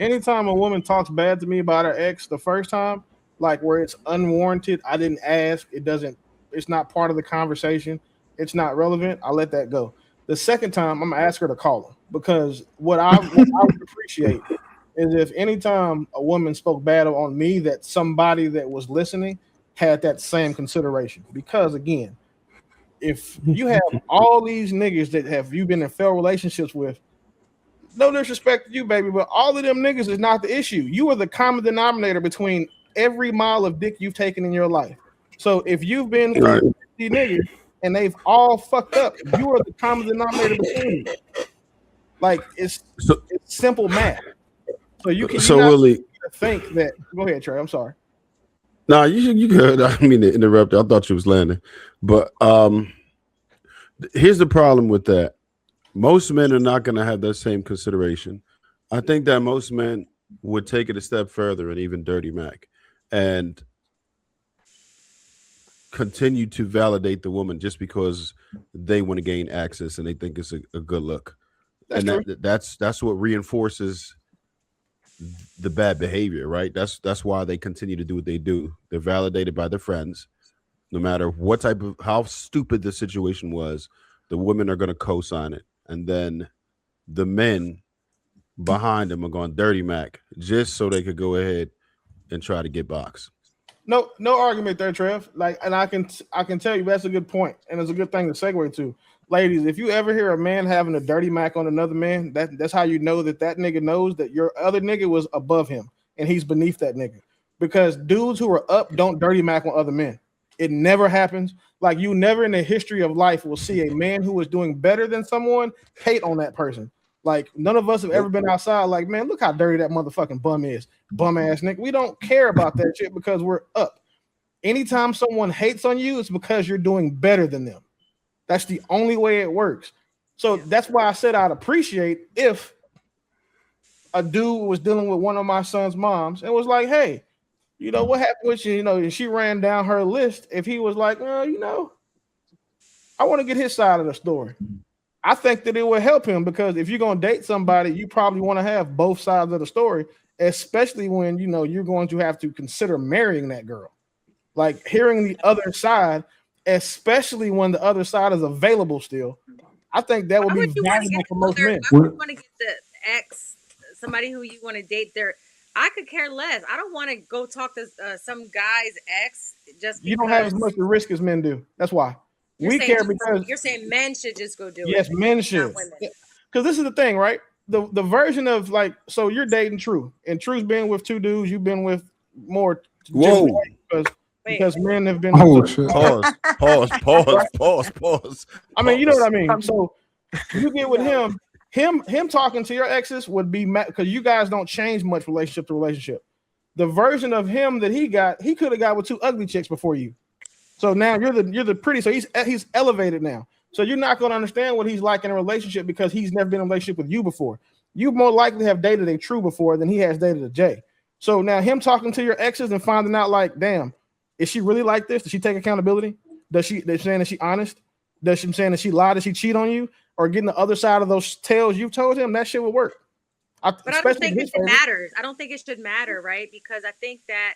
anytime a woman talks bad to me about her ex the first time, like where it's unwarranted, I didn't ask, it doesn't, it's not part of the conversation, it's not relevant, I let that go. The second time, I'm gonna ask her to call him because what I would appreciate is if anytime a woman spoke bad on me, that somebody that was listening had that same consideration. Because again, if you have all these niggas that have you been in failed relationships with, no disrespect to you, baby, but all of them niggas is not the issue. You are the common denominator between every mile of dick you've taken in your life. So if you've been with Right. 50 niggas and they've all fucked up, you are the common denominator between them. Like So, it's simple math. So you're so not Willie, to think that. Go ahead, Trey. I'm sorry. nah, you good. I didn't mean to interrupt. I thought you was landing, but here's the problem with that. Most men are not going to have that same consideration. I think that most men would take it a step further and even dirty Mac and continue to validate the woman just because they want to gain access and they think it's a good look. That's And true. that's what reinforces the bad behavior, right? That's why they continue to do what they do. They're validated by their friends, no matter what type of how stupid the situation was. The women are going to co-sign it, and then the men behind them are going dirty Mac just so they could go ahead and try to get box. No argument there, Trev. Like, and I can tell you that's a good point, and it's a good thing to segue to. Ladies, if you ever hear a man having a dirty mac on another man, that's how you know that nigga knows that your other nigga was above him and he's beneath that nigga. Because dudes who are up don't dirty mac on other men. It never happens. Like you never in the history of life will see a man who is doing better than someone hate on that person. Like none of us have ever Nope. been outside. Like man, look how dirty that motherfucking bum is, bum ass nigga. We don't care about that shit because we're up. Anytime someone hates on you, it's because you're doing better than them. That's the only way it works. So that's why I said I'd appreciate if a dude was dealing with one of my son's moms and was like, hey, you know, what happened with you? You know, and she ran down her list. If he was like, you know, I want to get his side of the story. I think that it would help him because if you're going to date somebody, you probably want to have both sides of the story, especially when, you know, you're going to have to consider marrying that girl. Like hearing the other side, especially when the other side is available still, I think that would Why be would you want to get valuable for the most other? men. Why would you want to get the ex, somebody who you want to date? Their, I could care less. I don't want to go talk to some guy's ex just You don't have as because much to risk as men do. That's why you're we saying care because you're saying men should just go do it, yes, men not should. women. Because this is the thing, right? The version of like, so you're dating True, and True's been with two dudes. You've been with more, just Whoa. because Wait, men have been Oh with shit. Pause. Pause. Pause. right? Pause. Pause. I mean, you know what I Pause. mean. So you get with no. him talking to your exes would be because you guys don't change much relationship to relationship. The version of him that he could have got with two ugly chicks before you. So now you're the pretty. So he's elevated now. So you're not going to understand what he's like in a relationship because he's never been in a relationship with you before. You more likely have dated a True before than he has dated a J. So now him talking to your exes and finding out like, damn, is she really like this? Does she take accountability? They're saying that she honest? Does she saying that she lied? Does she cheat on you? Or getting the other side of those tales you've told him? That shit would work. But I don't Especially think in it his favor. matters. I don't think it should matter, right? Because I think that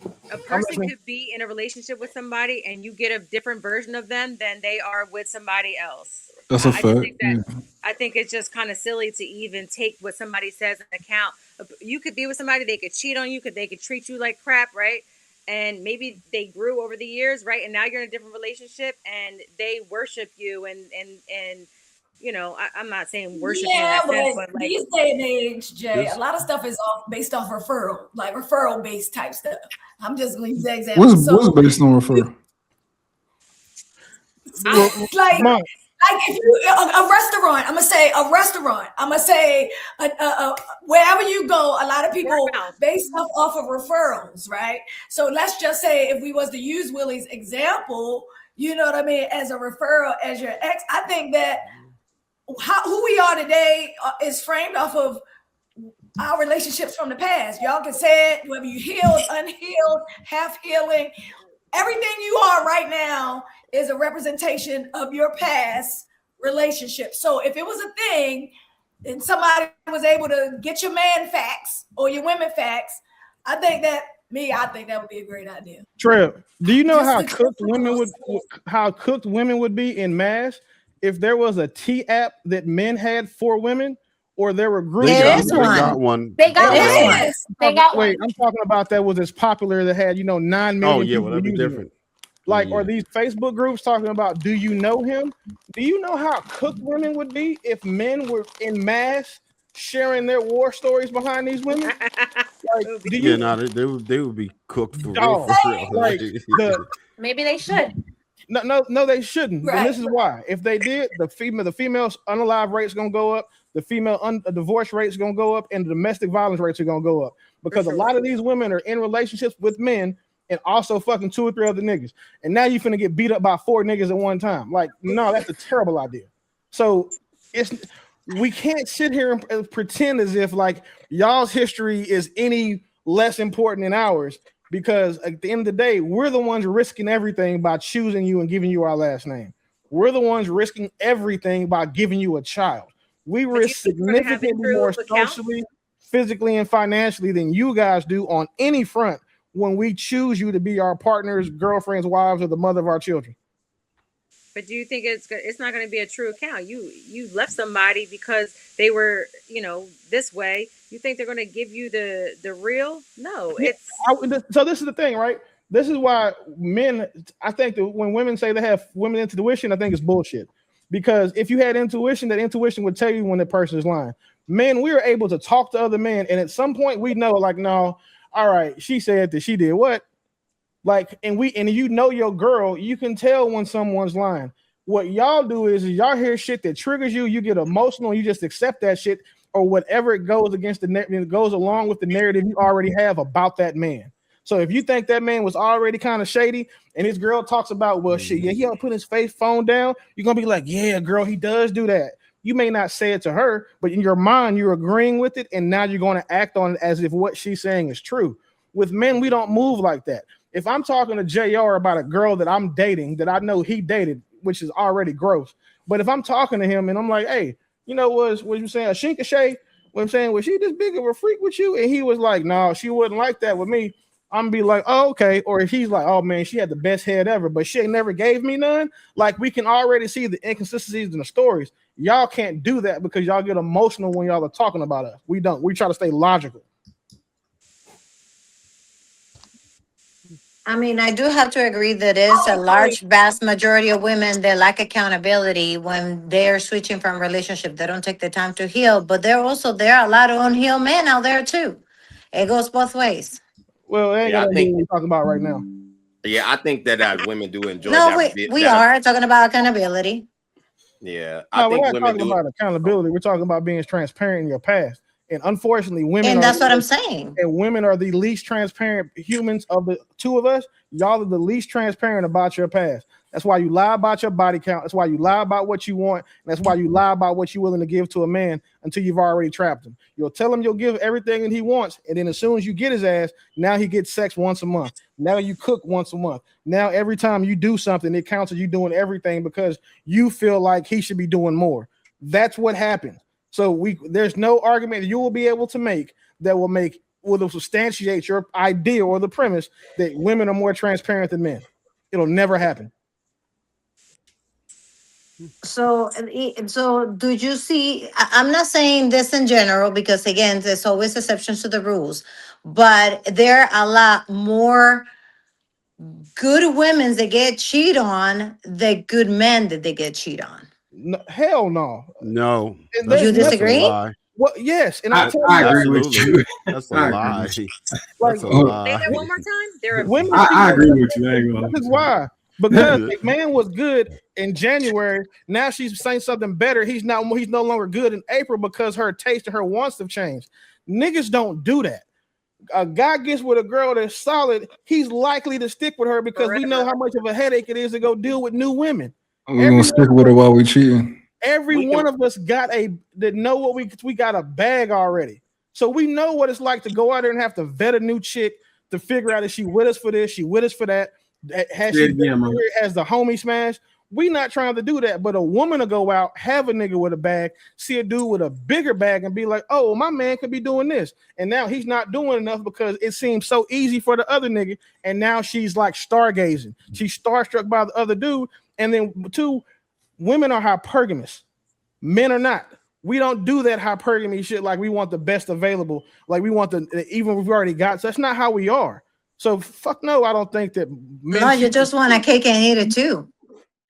a I'm person listening. could be in a relationship with somebody and you get a different version of them than they are with somebody else. That's a I just fact. think that I think it's just kind of silly to even take what somebody says in account. You could be with somebody, they could cheat on you, they could treat you like crap, right? And maybe they grew over the years, right? And now you're in a different relationship and they worship you and you know, I'm not saying worship you in Yeah, that but sense, but like these day and age, Jay, a This lot of stuff is based off referral, like referral based type stuff. I'm just going to use that What's example. So, based on referral? I like, Mom, if you a restaurant, I'm gonna say a restaurant. I'm gonna say wherever you go, a lot of word people of mouth. base stuff off of referrals, right? So let's just say if we was to use Willie's example, you know what I mean, as a referral as your ex, I think that who we are today is framed off of our relationships from the past. Y'all can say it, whether you healed, unhealed, half healing. Everything you are right now is a representation of your past relationship. So if it was a thing, and somebody was able to get your man facts or your women facts, I think that would be a great idea. Trev, do you know Just how the cooked women would be in mass if there was a T app that men had for women, or there were groups? They It is got one. one. They got It one. is. They got Wait, one. I'm talking about that was as popular that had 9 million. Oh yeah, people well that'd be using different. It. Like, Yeah. or these Facebook groups talking about, do you know him? Do you know how cooked women would be if men were in mass sharing their war stories behind these women? Like, do you? Yeah, no, they would be cooked for real, Dog, for real. like the Maybe they should. no, they shouldn't. Right. And this is why. If they did, the females unalive rate's gonna go up. The female divorce rate's gonna go up, and the domestic violence rates are gonna go up because a lot of these women are in relationships with men and also fucking 2 or 3 other niggas. And now you finna get beat up by 4 niggas at one time. Like, no, that's a terrible idea. So we can't sit here and pretend as if like y'all's history is any less important than ours, because at the end of the day, we're the ones risking everything by choosing you and giving you our last name. We're the ones risking everything by giving you a child. We risk significantly more socially, physically, and financially than you guys do on any front when we choose you to be our partners, girlfriends, wives, or the mother of our children. But do you think it's not going to be a true account? You left somebody because they were, this way. You think they're going to give you the real? No, So this is the thing, right? This is why men, I think that when women say they have women intuition, I think it's bullshit. Because if you had intuition, that intuition would tell you when the person is lying. Men, we are able to talk to other men, and at some point we know, like, no, all right, she said that she did what? Like, and you know your girl, you can tell when someone's lying. What y'all do is y'all hear shit that triggers you, you get emotional, you just accept that shit, or whatever it goes against it goes along with the narrative you already have about that man. So if you think that man was already kind of shady, and his girl talks about, well, shit, yeah, he ought to put his phone down, you're gonna be like, yeah, girl, he does do that. You may not say it to her, but in your mind, you're agreeing with it, and now you're going to act on it as if what she's saying is true. With men, we don't move like that. If I'm talking to JR about a girl that I'm dating, that I know he dated, which is already gross, but if I'm talking to him and I'm like, hey, what you saying, a Shinka Shay? What I'm saying, was she this big of a freak with you? And he was like, no, she wouldn't like that with me. I'm gonna be like, oh, okay. Or if he's like, oh man, she had the best head ever, but she never gave me none. Like, we can already see the inconsistencies in the stories. Y'all can't do that because y'all get emotional when y'all are talking about us. We don't. We try to stay logical. I mean, I do have to agree that it's a large, vast majority of women that lack accountability when they're switching from relationship. They don't take the time to heal, but there are a lot of unhealed men out there too. It goes both ways. Well, it ain't Yeah, I gonna be think- what we're talking about right now. Yeah, I think that women do enjoy No, that. we are talking about accountability. Yeah, No, I we're think not women talking do. about accountability. We're talking about being transparent in your past. And unfortunately, women And are, that's what I'm saying. and women are the least transparent humans of the two of us. Y'all are the least transparent about your past. That's why you lie about your body count. That's why you lie about what you want. And that's why you lie about what you're willing to give to a man until you've already trapped him. You'll tell him you'll give everything that he wants. And then as soon as you get his ass, now he gets sex once a month. Now you cook once a month. Now every time you do something, it counts as you doing everything because you feel like he should be doing more. That's what happens. So there's no argument that you will be able to make that will substantiate your idea or the premise that women are more transparent than men. It'll never happen. So do you see? I'm not saying this in general because again, there's always exceptions to the rules, but there are a lot more good women that get cheated on than good men that they get cheated on. No, hell no. No. You disagree? That's a lie. Well, yes, and I agree with you. That's a I agree lie. with you. That's a Say lie. that one more time. women. I agree with you. I ain't gonna This is why. Because if man was good in January, now she's saying something better. He's no longer good in April because her taste and her wants have changed. Niggas don't do that. A guy gets with a girl that's solid, he's likely to stick with her because we know how much of a headache it is to go deal with new women. We're gonna stick with her while we cheating. Every one of us know what we got a bag already. So we know what it's like to go out there and have to vet a new chick to figure out if she with us for this, she with us for that. Has the homie smash? We not trying to do that, but a woman will go out, have a nigga with a bag, see a dude with a bigger bag, and be like, "Oh, my man could be doing this," and now he's not doing enough because it seems so easy for the other nigga, and now she's like stargazing. She's starstruck by the other dude, and then 2, women are hypergamous, men are not. We don't do that hypergamy shit like we want the best available, like we want even if we've already got. So that's not how we are. So fuck no, I don't think that men. No, you just want a cake and eat it too.